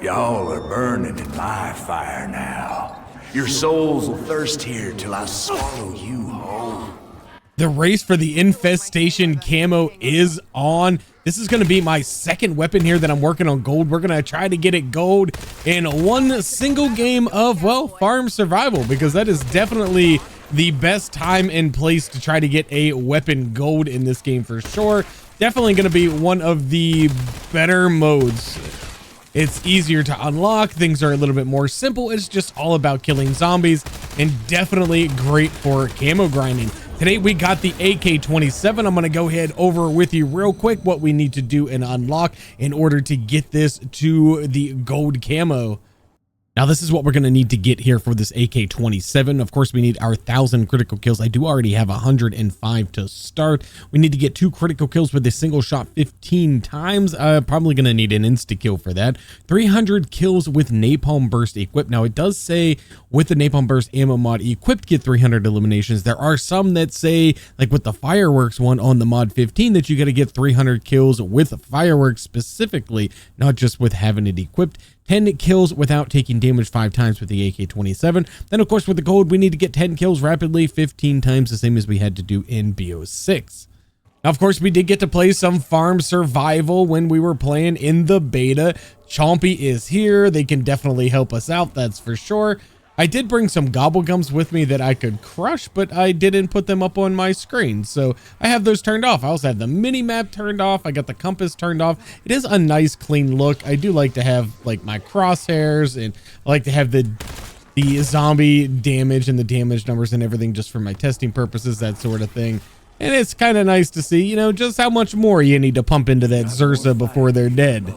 Y'all are burning in my fire now. Your souls will thirst here till I swallow you whole. The race for the infestation camo is on. This is going to be my second weapon here that I'm working on gold. We're going to try to get it gold in one single game of, well, farm survival, because that is definitely the best time and place to try to get a weapon gold in this game for sure. Definitely going to be one of the better modes. It's easier to unlock. Things are a little bit more simple. It's just all about killing zombies, and definitely great for camo grinding. Today we got the AK-27. I'm going to go ahead over with you real quick what we need to do and unlock in order to get this to the gold camo. Now this is what we're going to need to get here for this AK-27. Of course, we need our 1,000 critical kills. I do already have 105 to start. We need to get 2 critical kills with a single shot 15 times. Probably going to need an insta kill for that. 300 kills with napalm burst equipped. Now it does say with the napalm burst ammo mod equipped, get 300 eliminations. There are some that say, like with the fireworks one on the mod 15, that you got to get 300 kills with fireworks specifically, not just with having it equipped. 10 kills without taking damage 5 times with the AK-27. Then of course with the gold we need to get 10 kills rapidly 15 times, the same as we had to do in BO6. Now of course we did get to play some farm survival when we were playing in the beta. Chompy is here. They can definitely help us out, that's for sure. I did bring some gobblegums with me that I could crush, but I didn't put them up on my screen, so I have those turned off. I also have the mini map turned off. I got the compass turned off. It is a nice clean look. I do like to have like my crosshairs, and I like to have the zombie damage and the damage numbers and everything just for my testing purposes, that sort of thing. And it's kind of nice to see, you know, just how much more you need to pump into that Zersa before they're dead.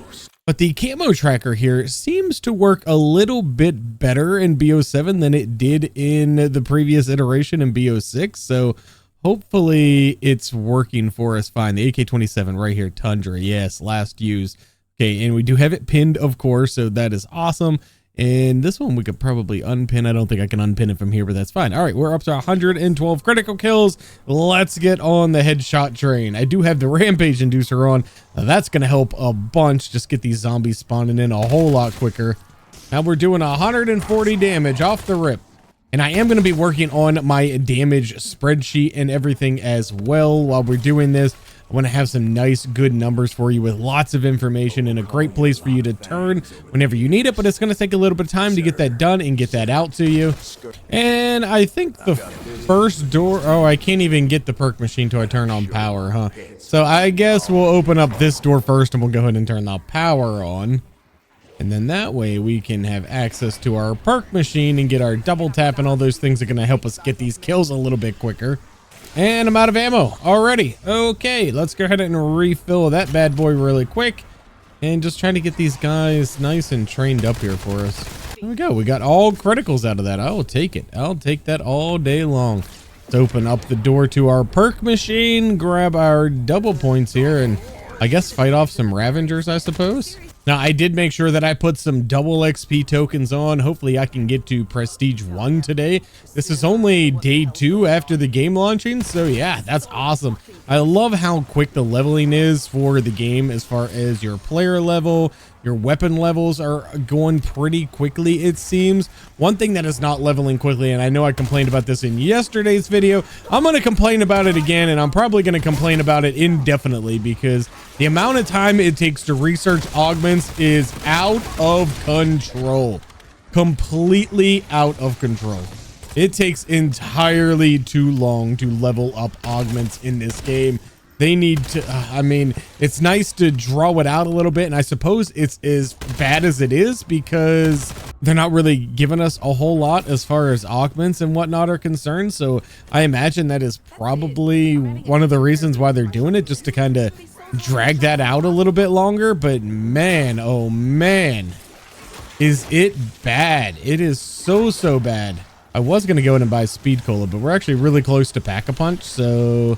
But the camo tracker here seems to work a little bit better in BO7 than it did in the previous iteration in BO6. So hopefully it's working for us fine. The AK-27 right here, Tundra. Yes, last use. Okay, and we do have it pinned, of course, so that is awesome. And this one we could probably unpin. I don't think I can unpin it from here, but that's fine. All right, we're up to 112 critical kills. Let's get on the headshot train. I do have the rampage inducer on. Now that's going to help a bunch. Just get these zombies spawning in a whole lot quicker. Now we're doing 140 damage off the rip. And I am going to be working on my damage spreadsheet and everything as well while we're doing this. I want to have some nice, good numbers for you with lots of information and a great place for you to turn whenever you need it. But it's going to take a little bit of time to get that done and get that out to you. And I think the first door... Oh, I can't even get the perk machine till I turn on power, huh? So I guess we'll open up this door first and we'll go ahead and turn the power on. And then that way we can have access to our perk machine and get our double tap, and all those things are going to help us get these kills a little bit quicker. And I'm out of ammo already. Okay, let's go ahead and refill that bad boy really quick. And just trying to get these guys nice and trained up here for us. There we go. We got all criticals out of that. I will take it. I'll take that all day long. Let's open up the door to our perk machine, grab our double points here, and I guess fight off some Ravengers, I suppose. Now, I did make sure that I put some double XP tokens on. Hopefully, I can get to Prestige 1 today. This is only day 2 after the game launching, so yeah, that's awesome. I love how quick the leveling is for the game as far as your player level. Your weapon levels are going pretty quickly, it seems. One thing that is not leveling quickly, and I know I complained about this in yesterday's video, I'm going to complain about it again, and I'm probably going to complain about it indefinitely, because the amount of time it takes to research augments is out of control. Completely out of control. It takes entirely too long to level up augments in this game. They need to, I mean, it's nice to draw it out a little bit, and I suppose it's as bad as it is because they're not really giving us a whole lot as far as augments and whatnot are concerned. So I imagine that is probably one of the reasons why they're doing it, just to kind of drag that out a little bit longer. But man, oh man, is it bad. It is so bad. I was going to go in and buy Speed Cola, but we're actually really close to Pack-a-Punch, so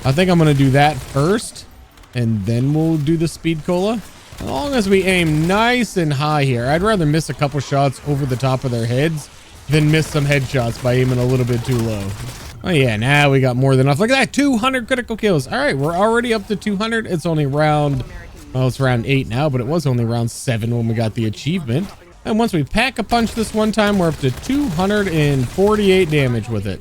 I think I'm going to do that first, and then we'll do the Speed Cola. As long as we aim nice and high here. I'd rather miss a couple shots over the top of their heads than miss some headshots by aiming a little bit too low. Oh yeah, now we got more than enough. Look at that, 200 critical kills. All right, we're already up to 200. It's only round Well, it's round 8 now, but it was only round 7 when we got the achievement. And once we pack a punch this one time, we're up to 248 damage with it.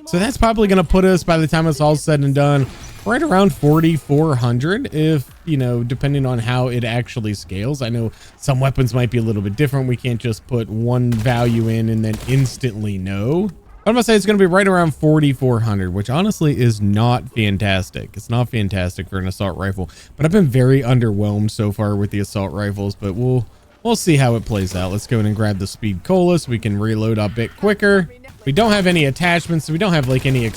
So that's probably going to put us, by the time it's all said and done, right around 4,400, if, you know, depending on how it actually scales. I know some weapons might be a little bit different. We can't just put one value in and then instantly know. I'm gonna say it's gonna be right around 4,400, which honestly is not fantastic. It's not fantastic for an assault rifle, but I've been very underwhelmed so far with the assault rifles, but we'll see how it plays out. Let's go in and grab the speed cola so we can reload a bit quicker. We don't have any attachments, so we don't have like any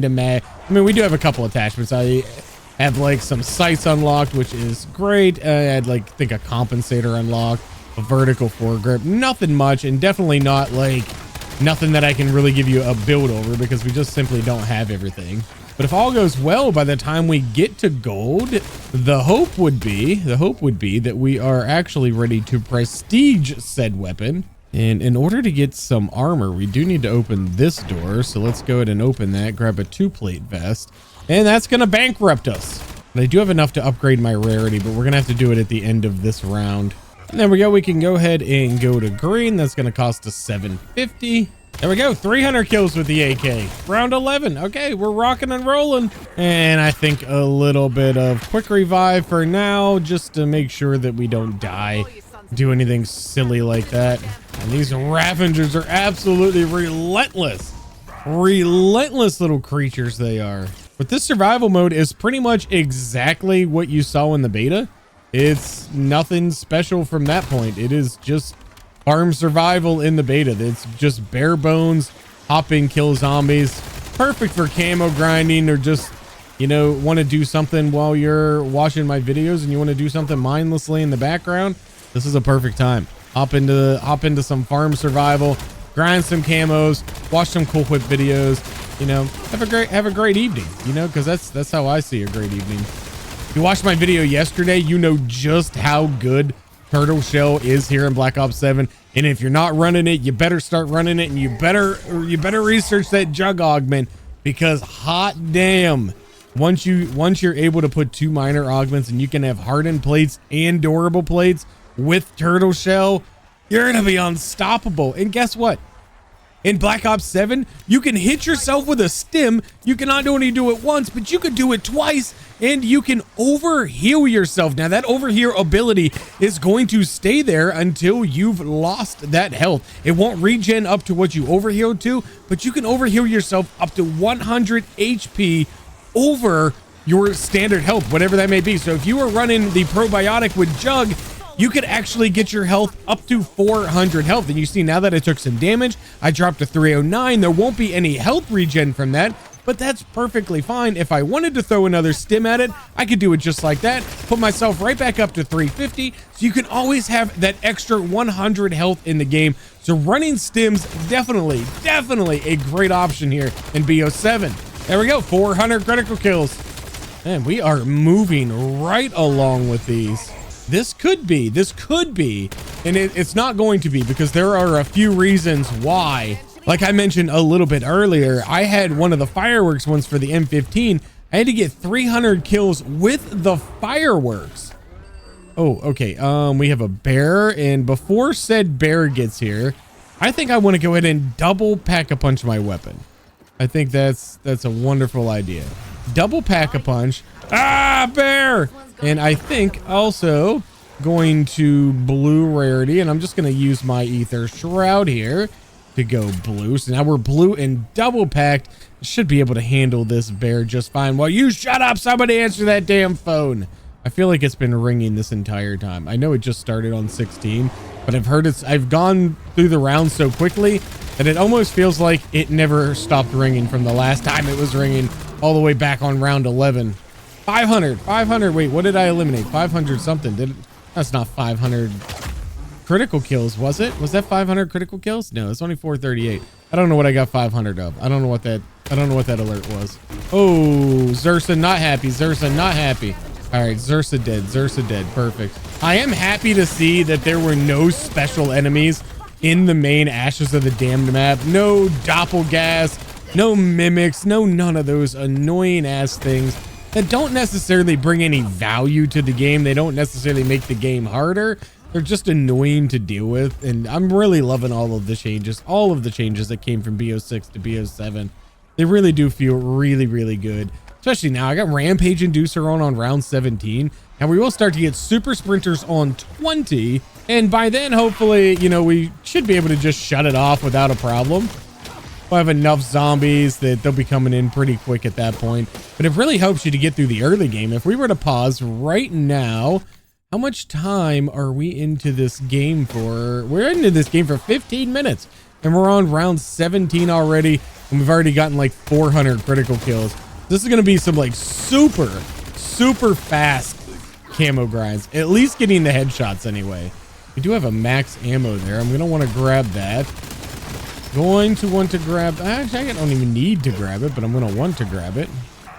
mag. I mean, we do have a couple attachments. I have like some sights unlocked, which is great. I had like, I think a compensator unlocked, a vertical foregrip, nothing much, and definitely not like nothing that I can really give you a build over because we just simply don't have everything. But if all goes well, by the time we get to gold, the hope would be that we are actually ready to prestige said weapon. And in order to get some armor, we do need to open this door. So let's go ahead and open that, grab a 2-plate vest, and that's going to bankrupt us. But I do have enough to upgrade my rarity, but we're going to have to do it at the end of this round. And there we go. We can go ahead and go to green. That's going to cost us 750. There we go. 300 kills with the AK. Round 11. Okay, we're rocking and rolling. And I think a little bit of quick revive for now, just to make sure that we don't die, do anything silly like that. And these Ravengers are absolutely relentless. Relentless little creatures they are. But this survival mode is pretty much exactly what you saw in the beta. It's nothing special from that point. It is just farm survival in the beta. It's just bare bones, hop in, kill zombies. Perfect for camo grinding, or just, you know, want to do something while you're watching my videos and you want to do something mindlessly in the background. This is a perfect time. Hop into some farm survival, grind some camos, watch some cool whip videos, you know, have a great evening, you know, because that's how I see a great evening. If you watched my video yesterday, you know just how good Turtle Shell is here in Black Ops 7. And if you're not running it, you better start running it, and you better research that jug augment, because hot damn, once you're able to put 2 minor augments and you can have hardened plates and durable plates with Turtle Shell, you're gonna be unstoppable. And guess what? In Black Ops 7, you can hit yourself with a stim. You cannot only do it once, but you could do it twice, and you can overheal yourself. Now, that overheal ability is going to stay there until you've lost that health. It won't regen up to what you overhealed to, but you can overheal yourself up to 100 HP over your standard health, whatever that may be. So if you are running the probiotic with Jug, you could actually get your health up to 400 health. And you see now that I took some damage, I dropped to 309. There won't be any health regen from that, but that's perfectly fine. If I wanted to throw another stim at it, I could do it just like that, put myself right back up to 350. So you can always have that extra 100 health in the game. So running stims, definitely a great option here in BO7. There we go, 400 critical kills. Man, we are moving right along with these. This could be, and it's not going to be, because there are a few reasons why. Like I mentioned a little bit earlier, I had one of the fireworks ones for the M15. I had to get 300 kills with the fireworks. Oh, okay. We have a bear, and before said bear gets here, I think I want to go ahead and double pack-a-punch my weapon. I think that's a wonderful idea. Double pack-a-punch. Ah, bear! And I think also going to blue rarity, and I'm just going to use my ether shroud here to go blue. So now we're blue and double packed. Should be able to handle this bear just fine. Well, you shut up. Somebody answer that damn phone. I feel like it's been ringing this entire time. I know it just started on 16, but I've gone through the round so quickly that it almost feels like it never stopped ringing from the last time it was ringing all the way back on round 11. 500. Wait, what did I eliminate? 500 something. That's not 500 critical kills, was it? Was that 500 critical kills? No, it's only 438. I don't know what I got 500 of. I don't know what that alert was. Oh, Zersa not happy. All right, Zersa dead. Perfect. I am happy to see that there were no special enemies in the main Ashes of the Damned map. No doppelgas, no mimics, no none of those annoying ass things that don't necessarily bring any value to the game. They don't necessarily make the game harder. They're just annoying to deal with. And I'm really loving all of the changes that came from BO6 to BO7. They really do feel really, really good. Especially now, I got Rampage Inducer on round 17. And we will start to get Super Sprinters on 20. And by then, hopefully, you know, we should be able to just shut it off without a problem. We'll have enough zombies that they'll be coming in pretty quick at that point. But it really helps you to get through the early game. If we were to pause right now, how much time are we into this game for? We're into this game for 15 minutes. And we're on round 17 already. And we've already gotten like 400 critical kills. This is going to be some like super fast camo grinds. At least getting the headshots anyway. We do have a max ammo there. I'm going to want to grab that. Going to want to grab, actually I don't even need to grab it, but I'm going to want to grab it.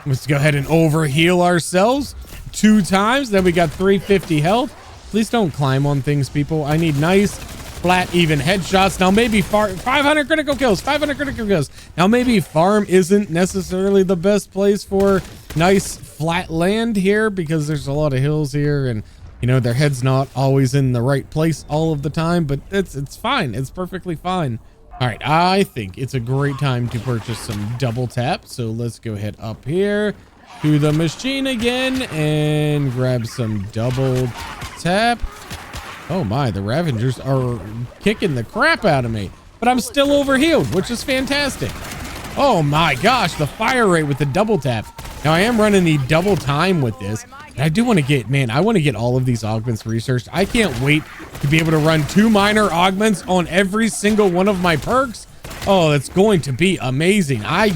Let's go ahead and overheal ourselves 2 times. Then we got 350 health. Please don't climb on things, people. I need nice, flat, even headshots. Now maybe 500 critical kills, 500 critical kills. Now maybe farm isn't necessarily the best place for nice flat land here because there's a lot of hills here and you know, their head's not always in the right place all of the time, but it's fine. It's perfectly fine. All right, I think it's a great time to purchase some double tap. So let's go ahead up here to the machine again and grab some double tap. Oh my, the Ravengers are kicking the crap out of me, but I'm still overhealed, which is fantastic. Oh my gosh, the fire rate with the double tap. Now I am running the double time with this. And I do want to get, man, I want to get all of these augments researched. I can't wait to be able to run 2 minor augments on every single one of my perks. Oh, that's going to be amazing. I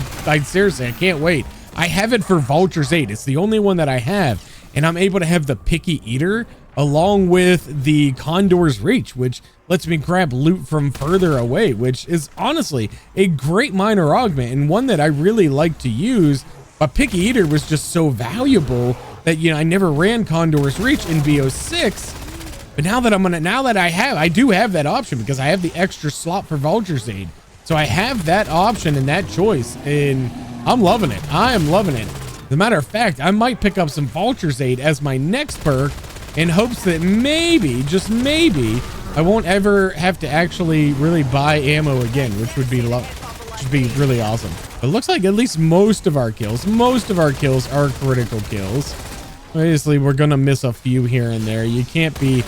seriously, I can't wait. I have it for Vulture's 8. It's the only one that I have. And I'm able to have the Picky Eater along with the Condor's Reach, which lets me grab loot from further away, which is honestly a great minor augment and one that I really like to use. But Picky Eater was just so valuable that, you know, I never ran Condor's Reach in BO6. But now that I do have that option because I have the extra slot for Vulture's Aid. So I have that option and that choice, and I'm loving it. I am loving it. As a matter of fact, I might pick up some Vulture's Aid as my next perk in hopes that maybe, just maybe, I won't ever have to actually really buy ammo again, which would be really awesome. It looks like at least most of our kills are critical kills. Obviously, we're gonna miss a few here and there. You can't be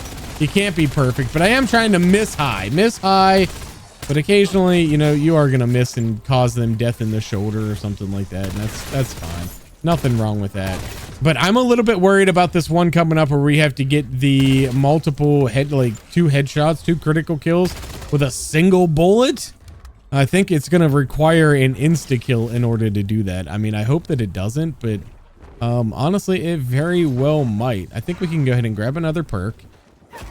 perfect, but I am trying to miss high, but occasionally, you know, you are gonna miss and cause them death in the shoulder or something like that, and that's fine. Nothing wrong with that. But I'm a little bit worried about this one coming up where we have to get the multiple 2 headshots, 2 critical kills with a single bullet. I think it's going to require an insta-kill in order to do that. I mean, I hope that it doesn't, but honestly, it very well might. I think we can go ahead and grab another perk.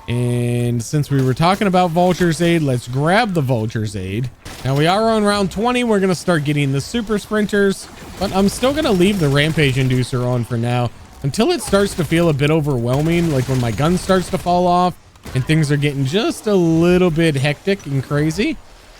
And since we were talking about Vulture's Aid, let's grab the Vulture's Aid. Now we are on round 20. We're going to start getting the Super Sprinters, but I'm still going to leave the Rampage Inducer on for now until it starts to feel a bit overwhelming, like when my gun starts to fall off and things are getting just a little bit hectic and crazy.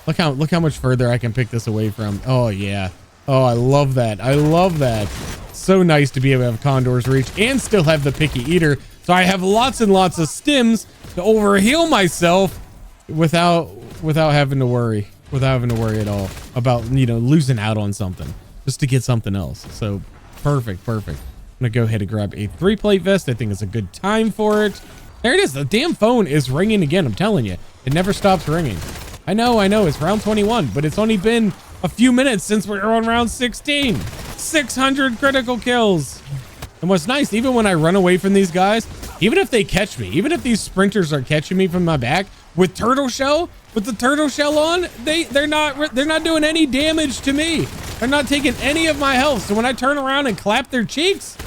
Look how much further I can pick this away from. Oh yeah. Oh, I love that. I love that. So nice to be able to have Condor's Reach and still have the Picky Eater. So I have lots and lots of stims to overheal myself without having to worry at all about, you know, losing out on something just to get something else. So perfect. I'm gonna go ahead and grab a 3-plate vest. I think it's a good time for it. There it is. The damn phone is ringing again. I'm telling you, it never stops ringing. I know, it's round 21, but it's only been a few minutes since we're on round 16. 600 critical kills. And what's nice, even when I run away from these guys, even if they catch me, even if these sprinters are catching me from my back with the turtle shell on, they're not doing any damage to me. They're not taking any of my health. So when I turn around and clap their cheeks,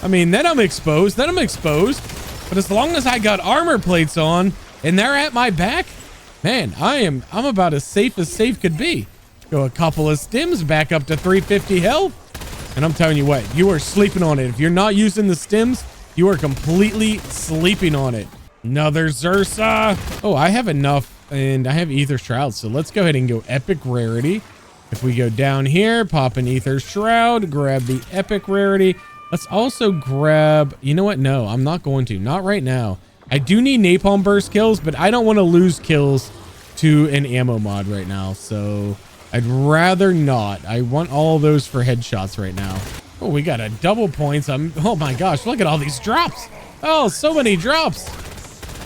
I mean, then I'm exposed. But as long as I got armor plates on and they're at my back, man, I'm about as safe could be. Go a couple of stims back up to 350 health. And I'm telling you what, you are sleeping on it. If you're not using the stims, you are completely sleeping on it. Another Xursa. Oh, I have enough and I have Ether Shroud. So let's go ahead and go epic rarity. If we go down here, pop an Ether Shroud, grab the epic rarity. Let's also grab, you know what? No, I'm not going to. Not right now. I do need napalm burst kills, but I don't want to lose kills to an ammo mod right now. So I'd rather not. I want all those for headshots right now. Oh, we got a double points. Oh my gosh, look at all these drops. Oh, so many drops.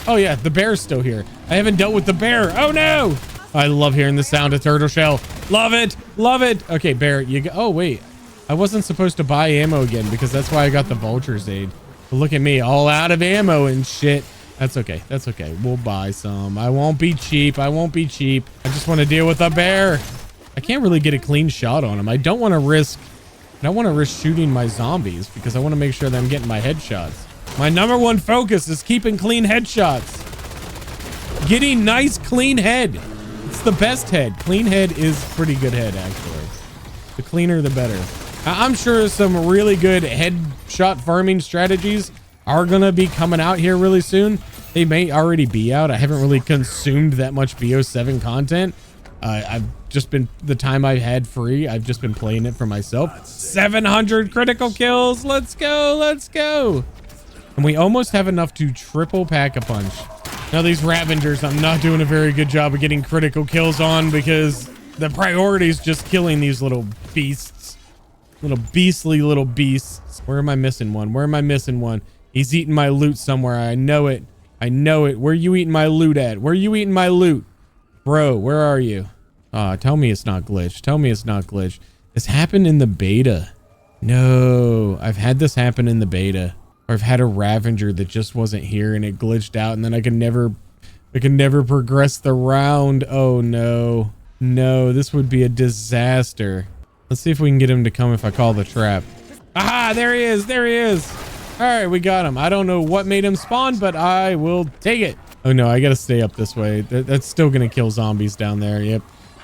Oh yeah, the bear's still here. I haven't dealt with the bear. Oh no. I love hearing the sound of turtle shell. Love it. Love it. Okay, bear, you go. Oh wait, I wasn't supposed to buy ammo again because that's why I got the vulture's aid. But look at me, all out of ammo and shit. That's okay. That's okay. We'll buy some. I won't be cheap. I won't be cheap. I just want to deal with a bear. I can't really get a clean shot on him. I don't want to risk shooting my zombies because I want to make sure that I'm getting my headshots. My number one focus is keeping clean headshots. Getting nice clean head. It's the best head. Clean head is pretty good head, actually. The cleaner, the better. I'm sure some really good headshot farming strategies are going to be coming out here really soon. They may already be out. I haven't really consumed that much BO7 content. I've just been, the time I've had free, I've just been playing it for myself. 700 critical kills. Let's go. Let's go. And we almost have enough to triple pack a punch. Now these Ravengers, I'm not doing a very good job of getting critical kills on because the priority is just killing these little beasts. Little beastly little beasts. Where am I missing one? Where am I missing one? He's eating my loot somewhere. I know it. I know it. Where you eating my loot at? Where you eating my loot? Bro, where are you? Tell me it's not glitched. Tell me it's not glitched. This happened in the beta. No, I've had this happen in the beta. Or I've had a Ravenger that just wasn't here and it glitched out and then I could never progress the round. Oh no. No, this would be a disaster. Let's see if we can get him to come if I call the trap. Aha, there he is. There he is. All right, we got him. I don't know what made him spawn, but I will take it. Oh no, I gotta stay up this way. That's still gonna kill zombies down there. Yep.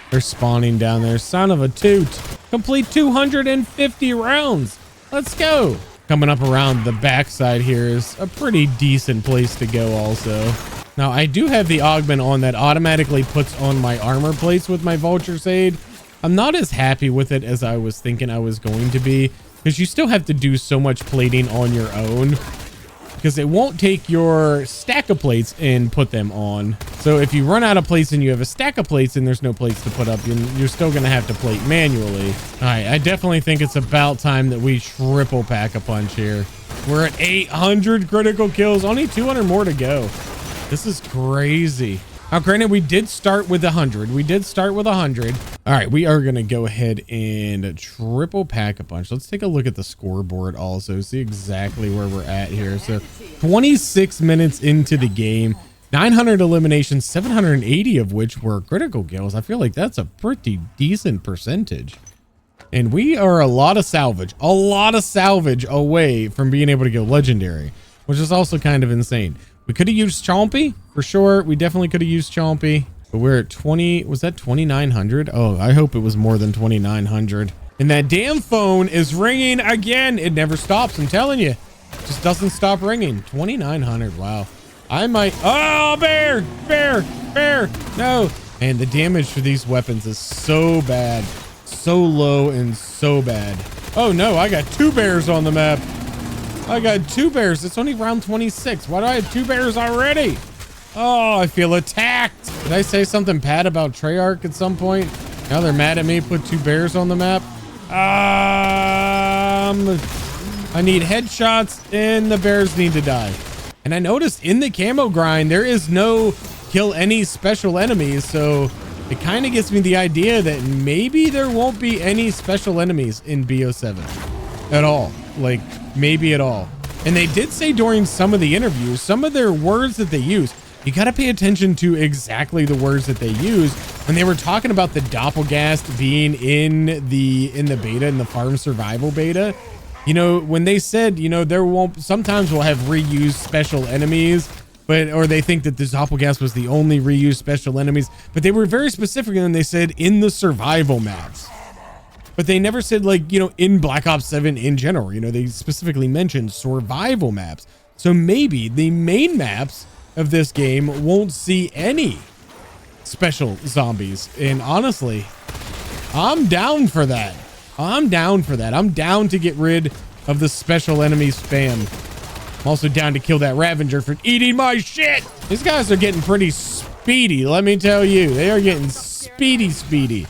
They're spawning down there. Son of a toot. Complete 250 rounds. Let's go. Coming up around the backside here is a pretty decent place to go also. Now, I do have the augment on that automatically puts on my armor plates with my vulture's aid. I'm not as happy with it as I was thinking I was going to be because you still have to do so much plating on your own because it won't take your stack of plates and put them on. So if you run out of plates and you have a stack of plates and there's no plates to put up, you're still going to have to plate manually. All right, I definitely think it's about time that we triple pack a punch here. We're at 800 critical kills, only 200 more to go. This is crazy. Now, granted, we did start with 100. We did start with 100. All right, we are going to go ahead and triple pack a punch. Let's take a look at the scoreboard also, see exactly where we're at here. So 26 minutes into the game, 900 eliminations, 780 of which were critical kills. I feel like that's a pretty decent percentage. And we are a lot of salvage away from being able to go legendary, which is also kind of insane. We could have used Chompy for sure. We definitely could have used Chompy, but we're at 20. Was that 2,900? Oh, I hope it was more than 2,900. And that damn phone is ringing again. It never stops. I'm telling you, it just doesn't stop ringing. 2,900. Wow. I might. Oh, bear. No. And the damage for these weapons is so bad, so low and so bad. Oh no, I got 2 bears on the map. I got 2 bears. It's only round 26. Why do I have 2 bears already? Oh, I feel attacked. Did I say something bad about Treyarch at some point? Now they're mad at me. Put 2 bears on the map. I need headshots and the bears need to die. And I noticed in the camo grind, there is no kill any special enemies. So it kind of gives me the idea that maybe there won't be any special enemies in BO7 at all. Like, maybe at all. And they did say during some of the interviews, some of their words that they use, you got to pay attention to exactly the words that they use when they were talking about the doppelgast being in the beta, in the farm survival beta. You know, when they said, you know, there won't, sometimes we'll have reused special enemies, but, or they think that the doppelgast was the only reused special enemies, but they were very specific and they said in the survival maps. But they never said, like, you know, in Black Ops 7 in general, you know, they specifically mentioned survival maps. So maybe the main maps of this game won't see any special zombies. And honestly, I'm down for that. I'm down to get rid of the special enemy spam. I'm also down to kill that Ravager for eating my shit. These guys are getting pretty speedy, let me tell you. They are getting speedy.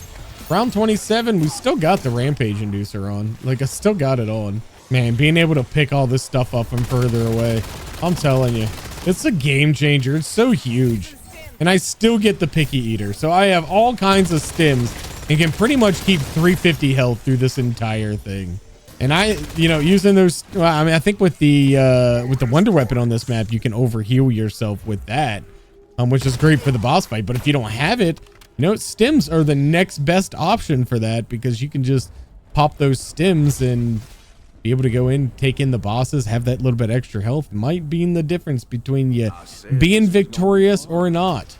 Round 27, we still got the Rampage Inducer on. Like, I still got it on. Man, being able to pick all this stuff up from further away, I'm telling you, it's a game changer. It's so huge. And I still get the Picky Eater. So I have all kinds of stims and can pretty much keep 350 health through this entire thing. And I, you know, using those, well, I mean, I think with the Wonder Weapon on this map, you can overheal yourself with that, which is great for the boss fight. But if you don't have it, you know, stims are the next best option for that, because you can just pop those stims and be able to go in, take in the bosses, have that little bit extra health. Might be in the difference between you being victorious or not.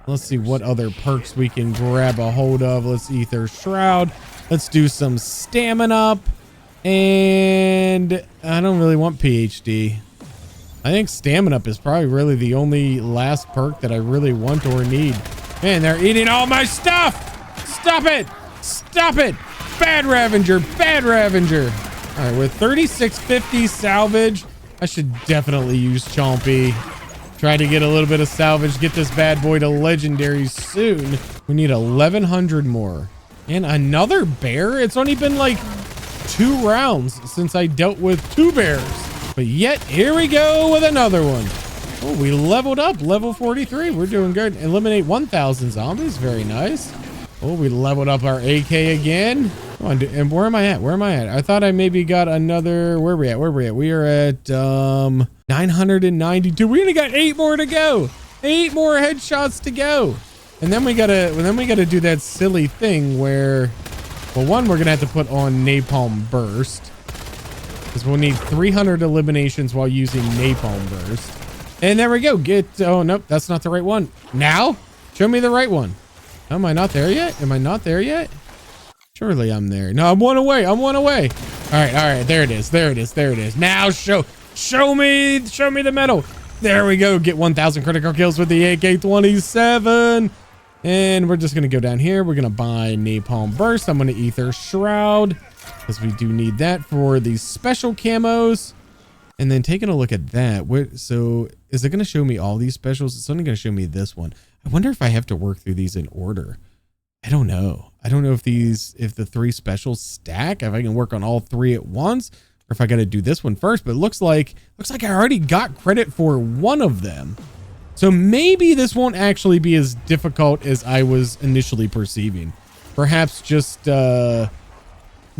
Let's see what other perks we can grab a hold of. Let's Ether Shroud. Let's do some stamina up. And I don't really want PhD. I think stamina up is probably really the only last perk that I really want or need. Man, they're eating all my stuff. Stop it. Stop it. Bad Ravager. Bad Ravager. All right, with 3650 salvage, I should definitely use Chompy. Try to get a little bit of salvage, get this bad boy to legendary soon. We need 1100 more. And another bear? It's only been like 2 rounds since I dealt with 2 bears. But yet, here we go with another one. Oh, we leveled up, level 43. We're doing good. Eliminate 1,000 zombies. Very nice. Oh, we leveled up our AK again. Come on, and where am I at? Where am I at? I thought I maybe got another. Where are we at? Where are we at? We are at 992. We only got 8 more to go. 8 more headshots to go. And then we gotta do that silly thing where, well, one, we're gonna have to put on Napalm Burst, because we'll need 300 eliminations while using Napalm Burst. And there we go. Oh, nope, that's not the right one. Now, show me the right one. Am I not there yet? Am I not there yet? Surely I'm there. No, I'm one away. I'm one away. All right. There it is. There it is. There it is. Now show me the medal. There we go. Get 1,000 critical kills with the AK-27. And we're just going to go down here. We're going to buy Napalm Burst. I'm going to Ether Shroud, because we do need that for these special camos. And then taking a look at that, so is it going to show me all these specials? It's only going to show me this one. I wonder if I have to work through these in order. I don't know. I don't know if the 3 specials stack, if I can work on all 3 at once, or if I got to do this one first. But it looks like I already got credit for one of them. So maybe this won't actually be as difficult as I was initially perceiving. Perhaps just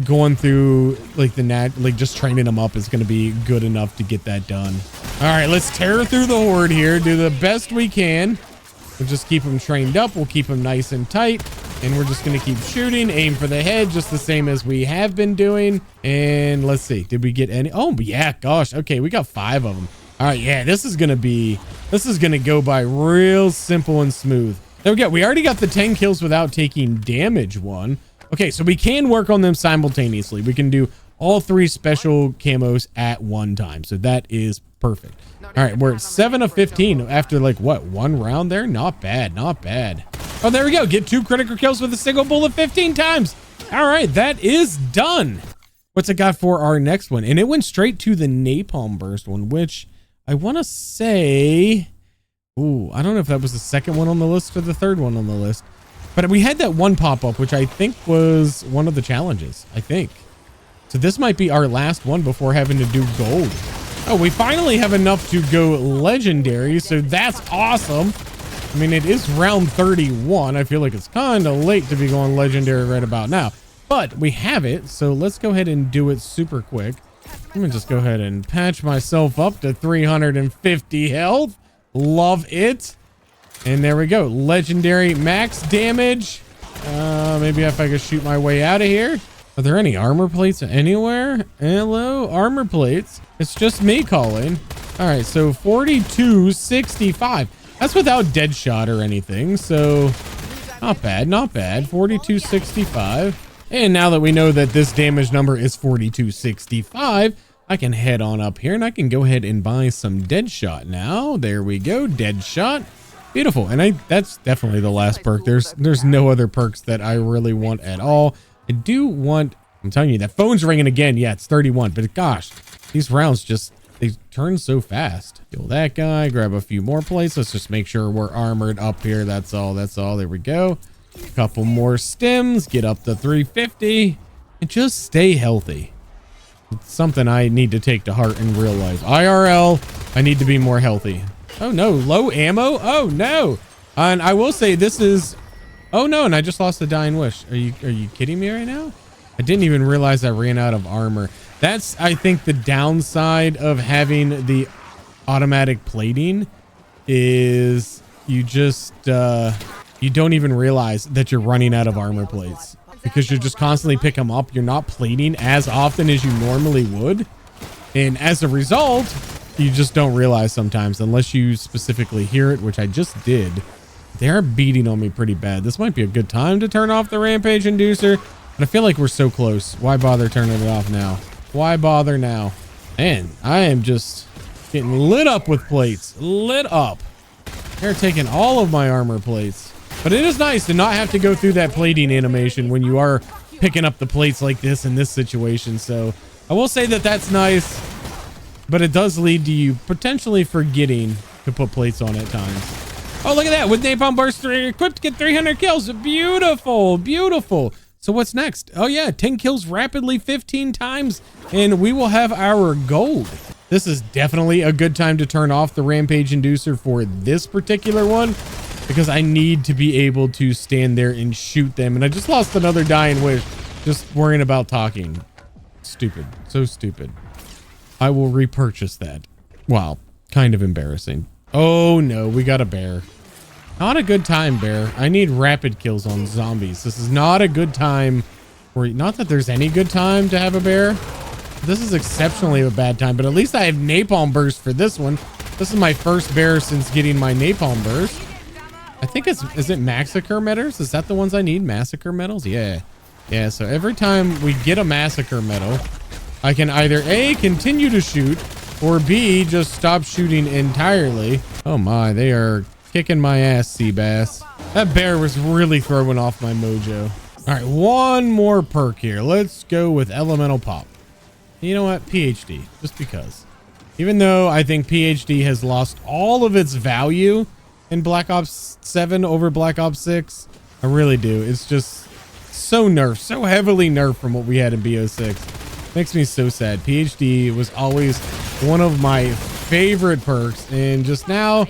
going through like just training them up is going to be good enough to get that done. All right, let's tear through the horde here, do the best we can. We'll just keep them trained up. We'll keep them nice and tight, and we're just going to keep shooting, aim for the head, just the same as we have been doing. And let's see, did we get any? Oh yeah, gosh. Okay, we got 5 of them. All right, yeah, this is going to go by real simple and smooth. There we go. We already got the 10 kills without taking damage one. Okay, so we can work on them simultaneously. We can do all 3 special camos at one time. So that is perfect. All right, we're at 7 of 15 after like what, 1 round there? Not bad, not bad. Oh, there we go. Get 2 critical kills with a single bullet 15 times. All right, that is done. What's it got for our next one? And it went straight to the Napalm Burst one, which I want to say, ooh, I don't know if that was the second one on the list or the third one on the list. But we had that one pop up, which I think was one of the challenges, I think. So this might be our last one before having to do gold. Oh, we finally have enough to go legendary. So that's awesome. I mean, it is round 31. I feel like it's kind of late to be going legendary right about now, but we have it. So let's go ahead and do it super quick. I'm gonna just go ahead and patch myself up to 350 health. Love it. And there we go. Legendary max damage. Maybe if I could shoot my way out of here. Are there any armor plates anywhere? Hello, armor plates. It's just me calling. All right, so 4265. That's without dead shot or anything. So not bad, not bad. 4265. And now that we know that this damage number is 4265, I can head on up here and I can go ahead and buy some dead shot now. There we go, dead shot. Beautiful. And that's definitely the last perk. There's no other perks that I really want at all. I do want I'm telling you, that phone's ringing again. Yeah, it's 31. But gosh, these rounds just, they turn so fast. Kill that guy. Grab a few more plates. Let's just make sure we're armored up here. That's all. That's all. There we go. A couple more stems. Get up to 350. And just stay healthy. It's something I need to take to heart in real life. IRL, I need to be more healthy. Oh no, low ammo? Oh no. And I will say this is, oh no, and I just lost the dying wish. Are you kidding me right now? I didn't even realize I ran out of armor. That's, I think, the downside of having the automatic plating is you just, you don't even realize that you're running out of armor plates. Because you're just constantly picking them up. You're not plating as often as you normally would. And as a result, you just don't realize sometimes, unless you specifically hear it, which I just did. They're beating on me pretty bad. This might be a good time to turn off the rampage inducer. But I feel like we're so close. Why bother turning it off now? Why bother now? Man, I am just getting lit up with plates. Lit up. They're taking all of my armor plates. But it is nice to not have to go through that plating animation when you are picking up the plates like this in this situation. So I will say that that's nice, but it does lead to you potentially forgetting to put plates on at times. Oh, look at that. With Napalm Burst 3 equipped, get 300 kills. Beautiful, beautiful. So what's next? Oh yeah, 10 kills rapidly 15 times, and we will have our gold. This is definitely a good time to turn off the rampage inducer for this particular one, because I need to be able to stand there and shoot them. And I just lost another dying wish just worrying about talking. Stupid. So stupid. I will repurchase that. Wow. Kind of embarrassing. Oh no, we got a bear. Not a good time, bear. I need rapid kills on zombies. This is not a good time. Not that there's any good time to have a bear. This is exceptionally a bad time, but at least I have napalm burst for this one. This is my first bear since getting my napalm burst. I think is it massacre medals? Is that the ones I need? Massacre medals? Yeah. Yeah, so every time we get a massacre medal, I can either A, continue to shoot, or B, just stop shooting entirely. Oh my, they are kicking my ass, sea bass. That bear was really throwing off my mojo. All right, one more perk here. Let's go with elemental pop. You know what? PhD, just because. Even though I think PhD has lost all of its value in Black Ops 7 over Black Ops 6. I really do. It's just so nerfed, so heavily nerfed from what we had in BO6. Makes me so sad. PhD was always one of my favorite perks, and just now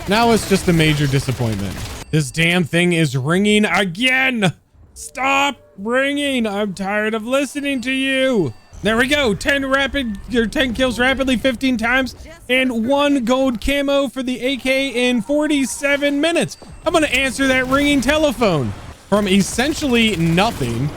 it's just a major disappointment. This damn thing is ringing again. Stop ringing. I'm tired of listening to you. There we go. 10 kills rapidly 15 times and 1 gold camo for the AK in 47 minutes. I'm going to answer that ringing telephone from essentially nothing.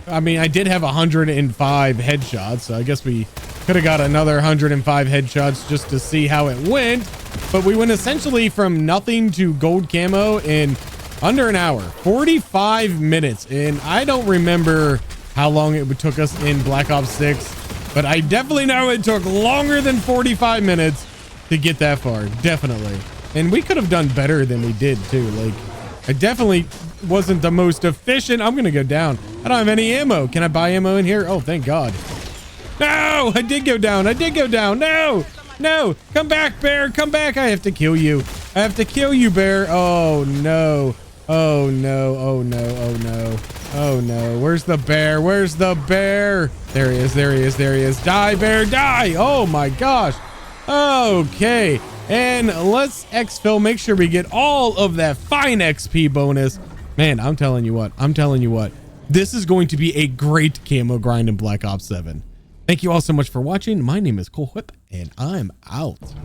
I mean, I did have 105 headshots, so I guess we could have got another 105 headshots just to see how it went. But we went essentially from nothing to gold camo in under an hour, 45 minutes. And I don't remember how long it took us in Black Ops 6, but I definitely know it took longer than 45 minutes to get that far. Definitely. And we could have done better than we did too. Like, I definitely wasn't the most efficient. I'm gonna go down. I don't have any ammo. Can I buy ammo in here? Oh, thank God. No, I did go down. I did go down. No, no, come back, bear. Come back. I have to kill you. I have to kill you, bear. Oh no. Oh no. Oh no. Oh no. Oh no. Where's the bear? Where's the bear? There he is. There he is. There he is. Die, bear, die. Oh my gosh. Okay. And let's exfil. Make sure we get all of that fine XP bonus. Man, I'm telling you what. I'm telling you what. This is going to be a great camo grind in Black Ops 7. Thank you all so much for watching. My name is Cole Whip, and I'm out.